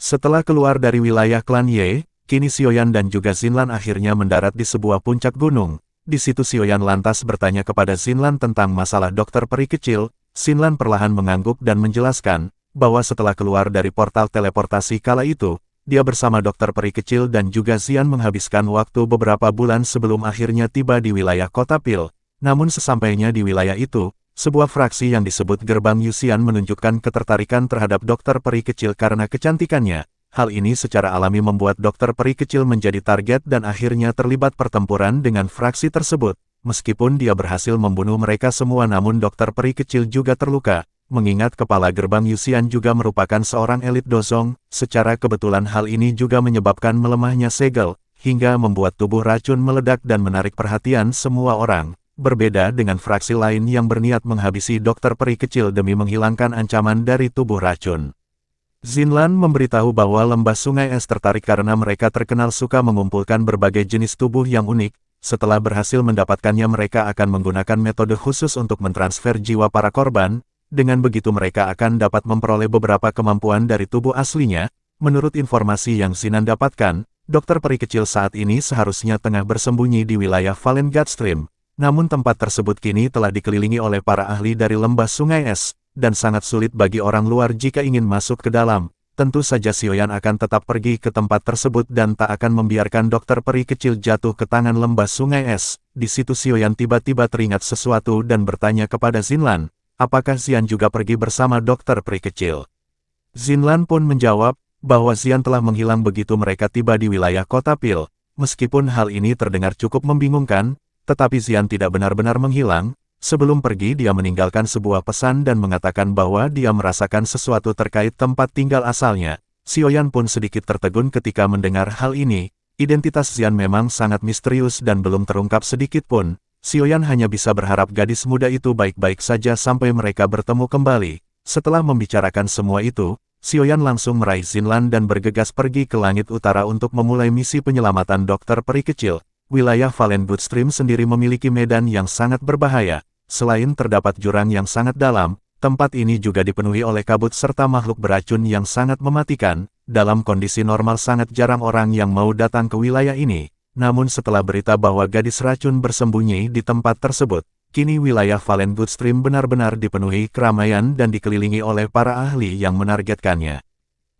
Setelah keluar dari wilayah klan Ye, kini Xiaoyan dan juga Xinlan akhirnya mendarat di sebuah puncak gunung. Di situ Xiaoyan lantas bertanya kepada Xinlan tentang masalah dokter peri kecil. Xinlan perlahan mengangguk dan menjelaskan bahwa setelah keluar dari portal teleportasi kala itu, dia bersama dokter peri kecil dan juga Xian menghabiskan waktu beberapa bulan sebelum akhirnya tiba di wilayah kota Pil. Namun sesampainya di wilayah itu, sebuah fraksi yang disebut Gerbang Yuxian menunjukkan ketertarikan terhadap dokter peri kecil karena kecantikannya. Hal ini secara alami membuat dokter peri kecil menjadi target dan akhirnya terlibat pertempuran dengan fraksi tersebut. Meskipun dia berhasil membunuh mereka semua namun dokter peri kecil juga terluka. Mengingat kepala Gerbang Yuxian juga merupakan seorang elit dozong, secara kebetulan hal ini juga menyebabkan melemahnya segel, hingga membuat tubuh racun meledak dan menarik perhatian semua orang. Berbeda dengan fraksi lain yang berniat menghabisi dokter peri kecil demi menghilangkan ancaman dari tubuh racun. Xinlan memberitahu bahwa lembah sungai es tertarik karena mereka terkenal suka mengumpulkan berbagai jenis tubuh yang unik. Setelah berhasil mendapatkannya mereka akan menggunakan metode khusus untuk mentransfer jiwa para korban. Dengan begitu mereka akan dapat memperoleh beberapa kemampuan dari tubuh aslinya. Menurut informasi yang Xinlan dapatkan, dokter peri kecil saat ini seharusnya tengah bersembunyi di wilayah Valen Godstream. Namun tempat tersebut kini telah dikelilingi oleh para ahli dari lembah sungai es, dan sangat sulit bagi orang luar jika ingin masuk ke dalam. Tentu saja Xiaoyan akan tetap pergi ke tempat tersebut dan tak akan membiarkan dokter peri kecil jatuh ke tangan lembah sungai es. Di situ Xiaoyan tiba-tiba teringat sesuatu dan bertanya kepada Xinlan, apakah Xian juga pergi bersama dokter peri kecil? Xinlan pun menjawab, bahwa Xian telah menghilang begitu mereka tiba di wilayah kota Pil. Meskipun hal ini terdengar cukup membingungkan, tetapi Xian tidak benar-benar menghilang. Sebelum pergi dia meninggalkan sebuah pesan dan mengatakan bahwa dia merasakan sesuatu terkait tempat tinggal asalnya. Xiaoyan pun sedikit tertegun ketika mendengar hal ini. Identitas Xian memang sangat misterius dan belum terungkap sedikit pun. Xiaoyan hanya bisa berharap gadis muda itu baik-baik saja sampai mereka bertemu kembali. Setelah membicarakan semua itu, Xiaoyan langsung meraih Xinlan dan bergegas pergi ke langit utara untuk memulai misi penyelamatan dokter peri kecil. Wilayah Valen Godstream sendiri memiliki medan yang sangat berbahaya. Selain terdapat jurang yang sangat dalam, tempat ini juga dipenuhi oleh kabut serta makhluk beracun yang sangat mematikan. Dalam kondisi normal sangat jarang orang yang mau datang ke wilayah ini. Namun setelah berita bahwa gadis racun bersembunyi di tempat tersebut, kini wilayah Valen Godstream benar-benar dipenuhi keramaian dan dikelilingi oleh para ahli yang menargetkannya.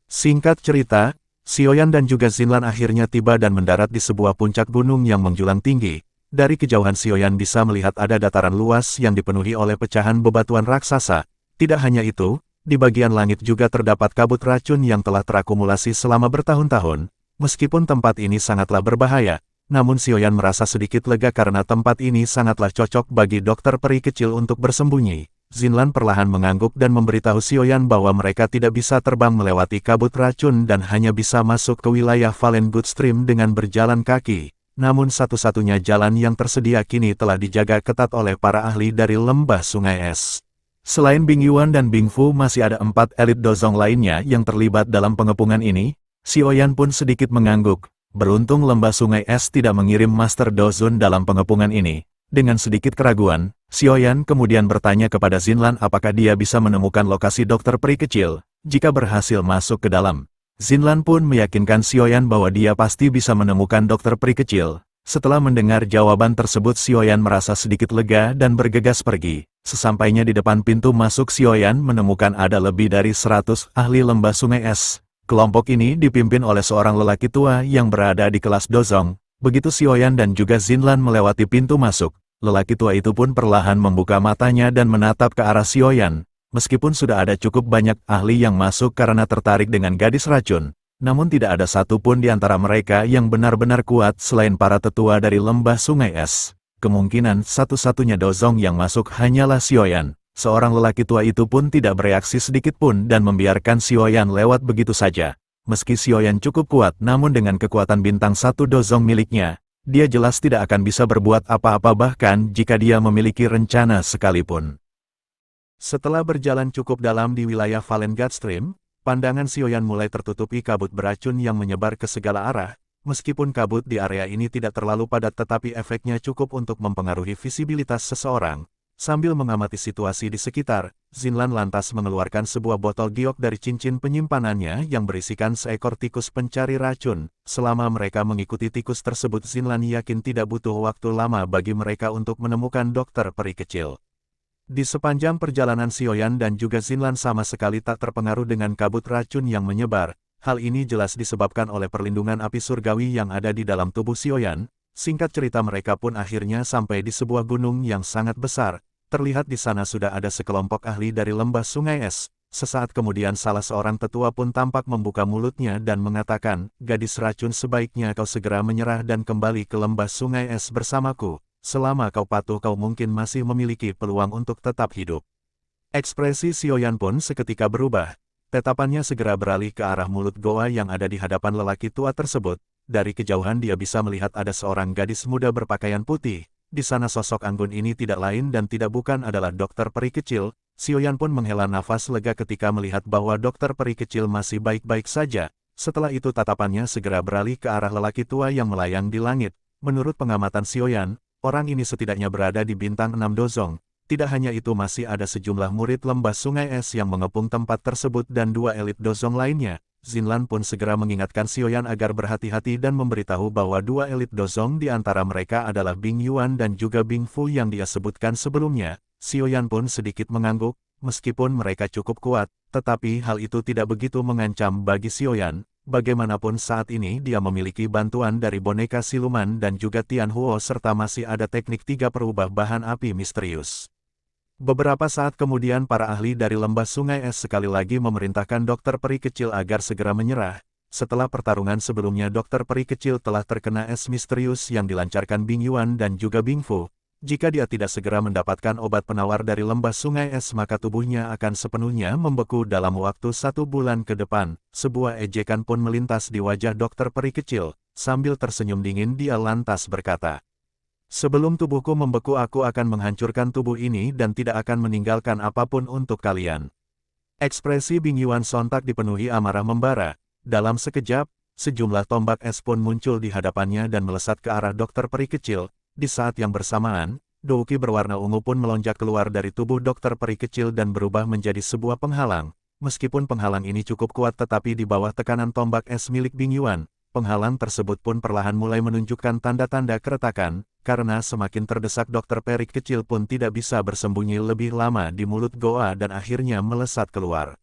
Singkat cerita, Xiaoyan dan juga Xinlan akhirnya tiba dan mendarat di sebuah puncak gunung yang menjulang tinggi. Dari kejauhan Xiaoyan bisa melihat ada dataran luas yang dipenuhi oleh pecahan bebatuan raksasa. Tidak hanya itu, di bagian langit juga terdapat kabut racun yang telah terakumulasi selama bertahun-tahun. Meskipun tempat ini sangatlah berbahaya, namun Xiaoyan merasa sedikit lega karena tempat ini sangatlah cocok bagi dokter peri kecil untuk bersembunyi. Xinlan perlahan mengangguk dan memberitahu Xiaoyan bahwa mereka tidak bisa terbang melewati kabut racun dan hanya bisa masuk ke wilayah Valen Godstream dengan berjalan kaki. Namun satu-satunya jalan yang tersedia kini telah dijaga ketat oleh para ahli dari lembah sungai es. Selain Bing Yuan dan Bing Fu masih ada 4 elit dozong lainnya yang terlibat dalam pengepungan ini. Xiaoyan pun sedikit mengangguk. Beruntung lembah sungai es tidak mengirim Master Dozun dalam pengepungan ini. Dengan sedikit keraguan, Xiaoyan kemudian bertanya kepada Xinlan apakah dia bisa menemukan lokasi dokter peri kecil, jika berhasil masuk ke dalam. Xinlan pun meyakinkan Xiaoyan bahwa dia pasti bisa menemukan dokter peri kecil. Setelah mendengar jawaban tersebut Xiaoyan merasa sedikit lega dan bergegas pergi. Sesampainya di depan pintu masuk Xiaoyan menemukan ada lebih dari 100 ahli lembah sungai es. Kelompok ini dipimpin oleh seorang lelaki tua yang berada di kelas dozong. Begitu Xiaoyan dan juga Xinlan melewati pintu masuk, lelaki tua itu pun perlahan membuka matanya dan menatap ke arah Xiaoyan. Meskipun sudah ada cukup banyak ahli yang masuk karena tertarik dengan gadis racun, namun tidak ada satupun di antara mereka yang benar-benar kuat selain para tetua dari lembah sungai es. Kemungkinan satu-satunya dozong yang masuk hanyalah Xiaoyan. Seorang lelaki tua itu pun tidak bereaksi sedikit pun dan membiarkan Xiaoyan lewat begitu saja. Meski Xiaoyan cukup kuat namun dengan kekuatan bintang 1 dozong miliknya, dia jelas tidak akan bisa berbuat apa-apa bahkan jika dia memiliki rencana sekalipun. Setelah berjalan cukup dalam di wilayah Valen Godstream, pandangan Xiaoyan mulai tertutupi kabut beracun yang menyebar ke segala arah. Meskipun kabut di area ini tidak terlalu padat tetapi efeknya cukup untuk mempengaruhi visibilitas seseorang. Sambil mengamati situasi di sekitar, Xinlan lantas mengeluarkan sebuah botol giok dari cincin penyimpanannya yang berisikan seekor tikus pencari racun. Selama mereka mengikuti tikus tersebut, Xinlan yakin tidak butuh waktu lama bagi mereka untuk menemukan dokter peri kecil. Di sepanjang perjalanan Xiaoyan dan juga Xinlan sama sekali tak terpengaruh dengan kabut racun yang menyebar. Hal ini jelas disebabkan oleh perlindungan api surgawi yang ada di dalam tubuh Xiaoyan. Singkat cerita, mereka pun akhirnya sampai di sebuah gunung yang sangat besar. Terlihat di sana sudah ada sekelompok ahli dari lembah sungai es. Sesaat kemudian salah seorang tetua pun tampak membuka mulutnya dan mengatakan, "Gadis racun, sebaiknya kau segera menyerah dan kembali ke lembah sungai es bersamaku. Selama kau patuh, kau mungkin masih memiliki peluang untuk tetap hidup." Ekspresi Xiaoyan pun seketika berubah. Tatapannya segera beralih ke arah mulut goa yang ada di hadapan lelaki tua tersebut. Dari kejauhan dia bisa melihat ada seorang gadis muda berpakaian putih. Di sana sosok anggun ini tidak lain dan tidak bukan adalah dokter peri kecil. Xiaoyan pun menghela nafas lega ketika melihat bahwa dokter peri kecil masih baik-baik saja. Setelah itu tatapannya segera beralih ke arah lelaki tua yang melayang di langit. Menurut pengamatan Xiaoyan, orang ini setidaknya berada di bintang 6 dozong. Tidak hanya itu, masih ada sejumlah murid lembah sungai es yang mengepung tempat tersebut dan 2 elit dozong lainnya. Xinlan pun segera mengingatkan Xiaoyan agar berhati-hati dan memberitahu bahwa 2 elit dozong di antara mereka adalah Bing Yuan dan juga Bing Fu yang dia sebutkan sebelumnya. Xiaoyan pun sedikit mengangguk, meskipun mereka cukup kuat, tetapi hal itu tidak begitu mengancam bagi Xiaoyan. Bagaimanapun saat ini dia memiliki bantuan dari boneka siluman dan juga Tian Huo serta masih ada teknik 3 perubah bahan api misterius. Beberapa saat kemudian para ahli dari lembah sungai es sekali lagi memerintahkan dokter peri kecil agar segera menyerah. Setelah pertarungan sebelumnya, dokter peri kecil telah terkena es misterius yang dilancarkan Bing Yuan dan juga Bing Fu. Jika dia tidak segera mendapatkan obat penawar dari lembah sungai es, maka tubuhnya akan sepenuhnya membeku dalam waktu 1 bulan ke depan. Sebuah ejekan pun melintas di wajah dokter peri kecil. Sambil tersenyum dingin dia lantas berkata, "Sebelum tubuhku membeku, aku akan menghancurkan tubuh ini dan tidak akan meninggalkan apapun untuk kalian." Ekspresi Bing Yuan sontak dipenuhi amarah membara. Dalam sekejap, sejumlah tombak es pun muncul di hadapannya dan melesat ke arah dokter peri kecil. Di saat yang bersamaan, douki berwarna ungu pun melonjak keluar dari tubuh dokter peri kecil dan berubah menjadi sebuah penghalang. Meskipun penghalang ini cukup kuat, tetapi di bawah tekanan tombak es milik Bing Yuan, penghalang tersebut pun perlahan mulai menunjukkan tanda-tanda keretakan. Karena semakin terdesak, dokter peri kecil pun tidak bisa bersembunyi lebih lama di mulut goa dan akhirnya melesat keluar.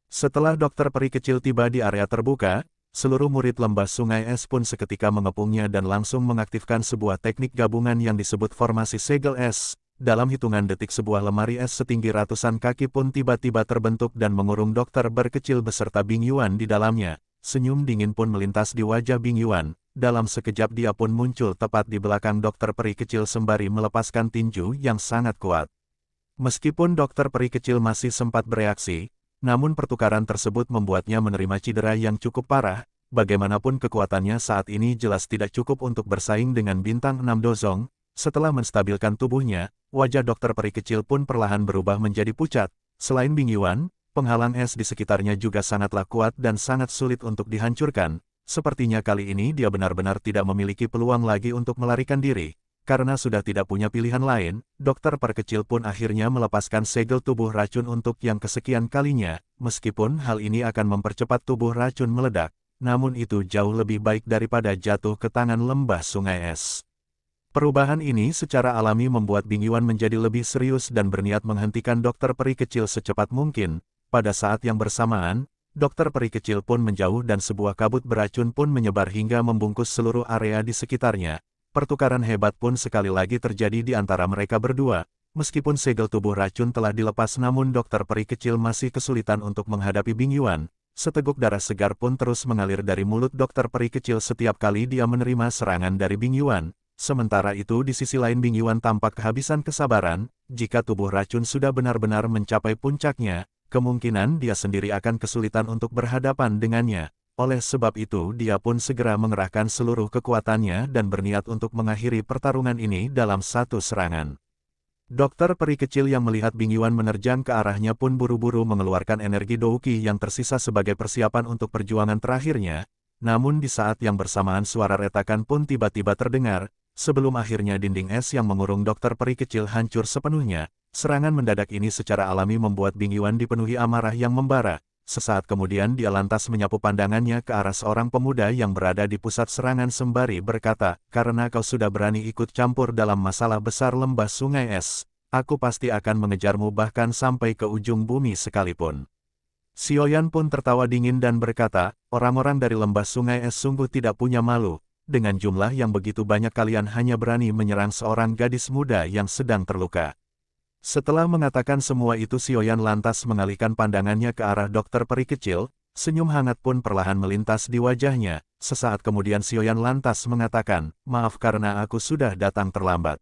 Setelah dokter peri kecil tiba di area terbuka, seluruh murid lembah sungai es pun seketika mengepungnya dan langsung mengaktifkan sebuah teknik gabungan yang disebut formasi segel es. Dalam hitungan detik, sebuah lemari es setinggi ratusan kaki pun tiba-tiba terbentuk dan mengurung dokter peri kecil beserta Bing Yuan di dalamnya. Senyum dingin pun melintas di wajah Bing Yuan. Dalam sekejap dia pun muncul tepat di belakang dokter peri kecil sembari melepaskan tinju yang sangat kuat. Meskipun dokter peri kecil masih sempat bereaksi, namun pertukaran tersebut membuatnya menerima cedera yang cukup parah. Bagaimanapun kekuatannya saat ini jelas tidak cukup untuk bersaing dengan bintang 6 dozong. Setelah menstabilkan tubuhnya, wajah dokter peri kecil pun perlahan berubah menjadi pucat. Selain Bing Yuan, penghalang es di sekitarnya juga sangatlah kuat dan sangat sulit untuk dihancurkan. Sepertinya kali ini dia benar-benar tidak memiliki peluang lagi untuk melarikan diri. Karena sudah tidak punya pilihan lain, dokter peri kecil pun akhirnya melepaskan segel tubuh racun untuk yang kesekian kalinya. Meskipun hal ini akan mempercepat tubuh racun meledak, namun itu jauh lebih baik daripada jatuh ke tangan lembah sungai es. Perubahan ini secara alami membuat Bing Yuan menjadi lebih serius dan berniat menghentikan dokter peri kecil secepat mungkin. Pada saat yang bersamaan, dokter peri kecil pun menjauh dan sebuah kabut beracun pun menyebar hingga membungkus seluruh area di sekitarnya. Pertukaran hebat pun sekali lagi terjadi di antara mereka berdua. Meskipun segel tubuh racun telah dilepas, namun dokter peri kecil masih kesulitan untuk menghadapi Bing Yuan. Seteguk darah segar pun terus mengalir dari mulut dokter peri kecil setiap kali dia menerima serangan dari Bing Yuan. Sementara itu di sisi lain Bing Yuan tampak kehabisan kesabaran. Jika tubuh racun sudah benar-benar mencapai puncaknya, kemungkinan dia sendiri akan kesulitan untuk berhadapan dengannya. Oleh sebab itu dia pun segera mengerahkan seluruh kekuatannya dan berniat untuk mengakhiri pertarungan ini dalam satu serangan. Dokter peri kecil yang melihat Bing Yuan menerjang ke arahnya pun buru-buru mengeluarkan energi douki yang tersisa sebagai persiapan untuk perjuangan terakhirnya. Namun di saat yang bersamaan suara retakan pun tiba-tiba terdengar. Sebelum akhirnya dinding es yang mengurung dokter peri kecil hancur sepenuhnya, serangan mendadak ini secara alami membuat Bing Yuan dipenuhi amarah yang membara. Sesaat kemudian dia lantas menyapu pandangannya ke arah seorang pemuda yang berada di pusat serangan sembari berkata, "Karena kau sudah berani ikut campur dalam masalah besar lembah sungai es, aku pasti akan mengejarmu bahkan sampai ke ujung bumi sekalipun." Xiaoyan pun tertawa dingin dan berkata, "Orang-orang dari lembah sungai es sungguh tidak punya malu. Dengan jumlah yang begitu banyak kalian hanya berani menyerang seorang gadis muda yang sedang terluka." Setelah mengatakan semua itu Xiaoyan lantas mengalihkan pandangannya ke arah dokter peri kecil, senyum hangat pun perlahan melintas di wajahnya. Sesaat kemudian Xiaoyan lantas mengatakan, "Maaf karena aku sudah datang terlambat."